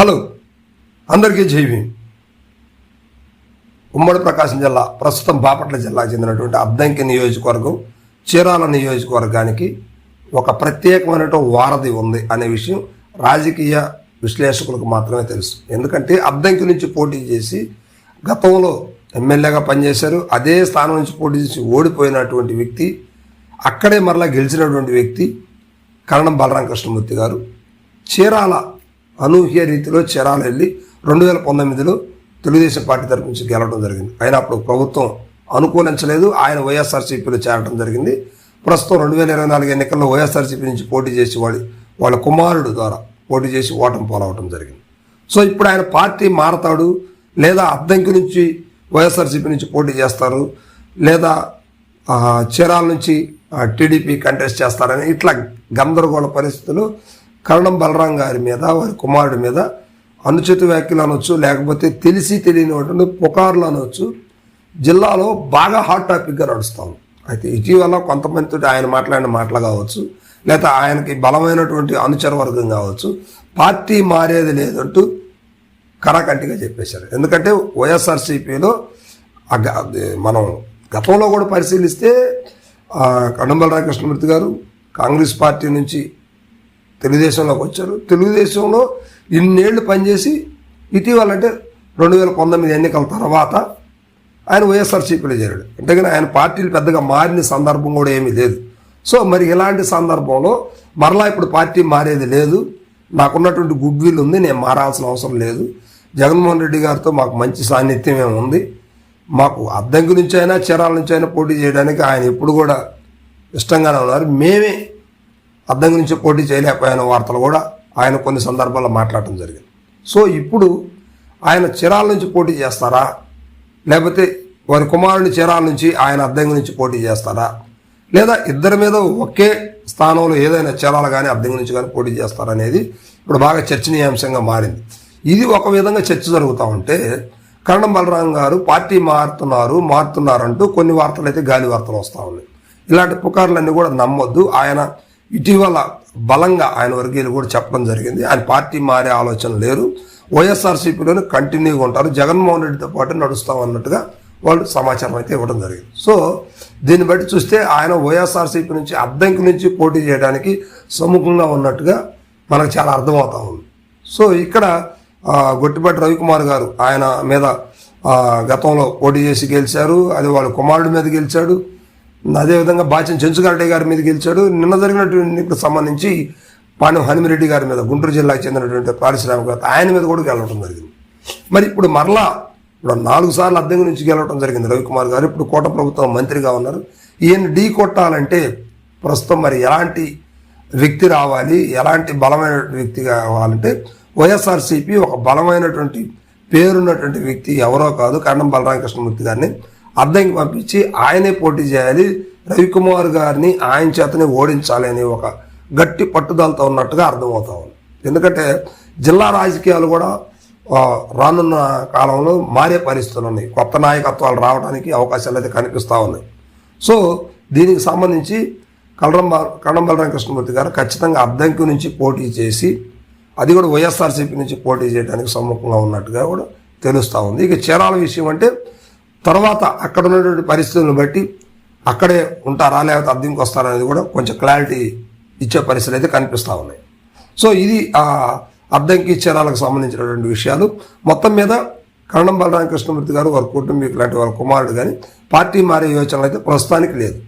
Hello, అందరికీ జై భీమ్. ఉమ్మడి ప్రకాశం జిల్లా, ప్రస్తుతం బాపట్ల జిల్లాకు చెందినటువంటి అద్దంకి నియోజకవర్గం, చీరాల నియోజకవర్గానికి ఒక ప్రత్యేకమైనటువంటి వారధి ఉంది అనే విషయం రాజకీయ విశ్లేషకులకు మాత్రమే తెలుసు. ఎందుకంటే అద్దంకి నుంచి పోటీ చేసి గతంలో ఎమ్మెల్యేగా పనిచేశారు. అదే స్థానం నుంచి పోటీ చేసి ఓడిపోయినటువంటి వ్యక్తి, అక్కడే మరలా గెలిచినటువంటి వ్యక్తి కరణం బలరామ కృష్ణమూర్తి గారు చీరాల అనూహ్య రీతిలో చీరాల వెళ్ళి 2019లో తెలుగుదేశం పార్టీ తరపు నుంచి గెలవడం జరిగింది. అయినా అప్పుడు ప్రభుత్వం అనుకూలించలేదు. ఆయన వైఎస్ఆర్సీపీలో చేరడం జరిగింది. ప్రస్తుతం 2024 ఎన్నికల్లో వైఎస్ఆర్సీపీ నుంచి పోటీ చేసి వాళ్ళ కుమారుడు ద్వారా పోటీ చేసి ఓటమి పాలవటం జరిగింది. సో ఇప్పుడు ఆయన పార్టీ మారతాడు, లేదా అద్దంకి నుంచి వైఎస్ఆర్సీపీ నుంచి పోటీ చేస్తారు, లేదా చీరాల నుంచి టీడీపీ కంటెస్ట్ చేస్తారని ఇట్లా గందరగోళ పరిస్థితులు కరణం బలరాం గారి మీద, వారి కుమారుడి మీద అనుచిత వ్యాఖ్యలు అనవచ్చు, లేకపోతే తెలిసి తెలియనిటువంటి పుకార్లు అనవచ్చు, జిల్లాలో బాగా హాట్ టాపిక్గా నడుస్తాం. అయితే ఇటీవల కొంతమందితో ఆయన మాట్లాడిన మాటలు కావచ్చు, లేదా ఆయనకి బలమైనటువంటి అనుచర వర్గం కావచ్చు, పార్టీ మారేది లేదంటూ కరాకంటిగా చెప్పేశారు. ఎందుకంటే వైఎస్ఆర్సీపీలో మనం గతంలో కూడా పరిశీలిస్తే కరణం బలరామ కృష్ణమూర్తి గారు కాంగ్రెస్ పార్టీ నుంచి తెలుగుదేశంలోకి వచ్చారు. తెలుగుదేశంలో ఇన్నేళ్లు పనిచేసి ఇటీవల అంటే 2019 ఎన్నికల తర్వాత ఆయన వైఎస్ఆర్సీపీలో చేరాడు. అంతేగాని ఆయన పార్టీలు పెద్దగా మారిన సందర్భం కూడా ఏమీ లేదు. సో మరి ఇలాంటి సందర్భంలో మరలా ఇప్పుడు పార్టీ మారేది లేదు, నాకున్నటువంటి గుడ్ విల్ ఉంది, నేను మారాల్సిన అవసరం లేదు, జగన్మోహన్ రెడ్డి గారితో మాకు మంచి సాన్నిధ్యం ఉంది, మాకు అద్దంకి నుంచి అయినా చీరాల నుంచి అయినా పోటీ చేయడానికి ఆయన ఎప్పుడు కూడా ఇష్టంగానే ఉన్నారు, మేమే అద్దంకి నుంచి పోటీ చేయలేకపోయిన వార్తలు కూడా ఆయన కొన్ని సందర్భాల్లో మాట్లాడటం జరిగింది. సో ఇప్పుడు ఆయన చీరాల నుంచి పోటీ చేస్తారా, లేకపోతే వారి కుమారుని చీరాల నుంచి ఆయన అద్దంకి నుంచి పోటీ చేస్తారా, లేదా ఇద్దరి మీద ఒకే స్థానంలో ఏదైనా చీరాల కానీ అద్దంకి నుంచి కానీ పోటీ చేస్తారా అనేది ఇప్పుడు బాగా చర్చనీయాంశంగా మారింది. ఇది ఒక విధంగా చర్చ జరుగుతూ ఉంటే కరణం బలరాం గారు పార్టీ మారుతున్నారంటూ కొన్ని వార్తలు అయితే గాలి వార్తలు వస్తూ ఉన్నాయి. ఇలాంటి పుకార్లన్నీ కూడా నమ్మొద్దు. ఆయన ఇటీవల బలంగా ఆయన వర్గీయులు కూడా చెప్పడం జరిగింది, ఆయన పార్టీ మారే ఆలోచన లేరు, వైఎస్ఆర్సీపీలోనే కంటిన్యూగా ఉంటారు, జగన్మోహన్ రెడ్డితో పాటు నడుస్తాం అన్నట్టుగా వాళ్ళు సమాచారం అయితే ఇవ్వడం జరిగింది. సో దీన్ని బట్టి చూస్తే ఆయన వైఎస్ఆర్సీపీ నుంచి అద్దంకి నుంచి పోటీ చేయడానికి సముఖంగా ఉన్నట్టుగా మనకు చాలా అర్థమవుతా ఉంది. సో ఇక్కడ గొట్టిపాటి రవికుమార్ గారు ఆయన మీద గతంలో పోటీ చేసి గెలిచారు, అది వాళ్ళ కుమారుడి మీద గెలిచాడు, అదేవిధంగా బాచిన చెంచుగారెడ్డి గారి మీద గెలిచాడు. నిన్న జరిగినటువంటి ఎన్నికలకు సంబంధించి పాణ్యం హనుమిరెడ్డి గారి మీద, గుంటూరు జిల్లాకు చెందినటువంటి పారిశ్రామికవేత్త, ఆయన మీద కూడా గెలవడం జరిగింది. మరి ఇప్పుడు మరలా 4 సార్లు అద్దంకి నుంచి గెలవడం జరిగింది రవికుమార్ గారు. ఇప్పుడు కోట ప్రభుత్వం మంత్రిగా ఉన్నారు. ఈయన ఢీ కొట్టాలంటే ప్రస్తుతం మరి ఎలాంటి వ్యక్తి రావాలి, ఎలాంటి బలమైన వ్యక్తి కావాలంటే వైఎస్ఆర్సీపీ ఒక బలమైనటువంటి పేరున్నటువంటి వ్యక్తి ఎవరో కాదు, కరణం బలరామ కృష్ణమూర్తి గారిని అద్దంకి పంపించి ఆయనే పోటీ చేయాలి, రవికుమార్ గారిని ఆయన చేతనే ఓడించాలి అనే ఒక గట్టి పట్టుదలతో ఉన్నట్టుగా అర్థమవుతా ఉంది. ఎందుకంటే జిల్లా రాజకీయాలు కూడా రానున్న కాలంలో మారే పరిస్థితులు ఉన్నాయి, కొత్త నాయకత్వాలు రావడానికి అవకాశాలు అయితే కనిపిస్తూ ఉన్నాయి. సో దీనికి సంబంధించి కరణం బలరామ కృష్ణమూర్తి గారు ఖచ్చితంగా అద్దంకి నుంచి పోటీ చేసి, అది కూడా వైఎస్ఆర్సీపీ నుంచి పోటీ చేయడానికి సమ్ముఖంగా ఉన్నట్టుగా కూడా తెలుస్తూ ఉంది. ఇక చీరాల విషయం అంటే తర్వాత అక్కడ ఉన్నటువంటి పరిస్థితులను బట్టి అక్కడే ఉంటారా లేకపోతే అద్దంకి వస్తారా అనేది కూడా కొంచెం క్లారిటీ ఇచ్చే పరిస్థితులు అయితే కనిపిస్తూ ఉన్నాయి. సో ఇది అద్దంకి చీరాలకు సంబంధించినటువంటి విషయాలు. మొత్తం మీద కరణం బలరామ కృష్ణమూర్తి గారు, వారి కుటుంబీకులు లాంటి వాళ్ళ కుమారుడు కానీ పార్టీ మారే యోచనలు అయితే ప్రస్తుతానికి లేదు.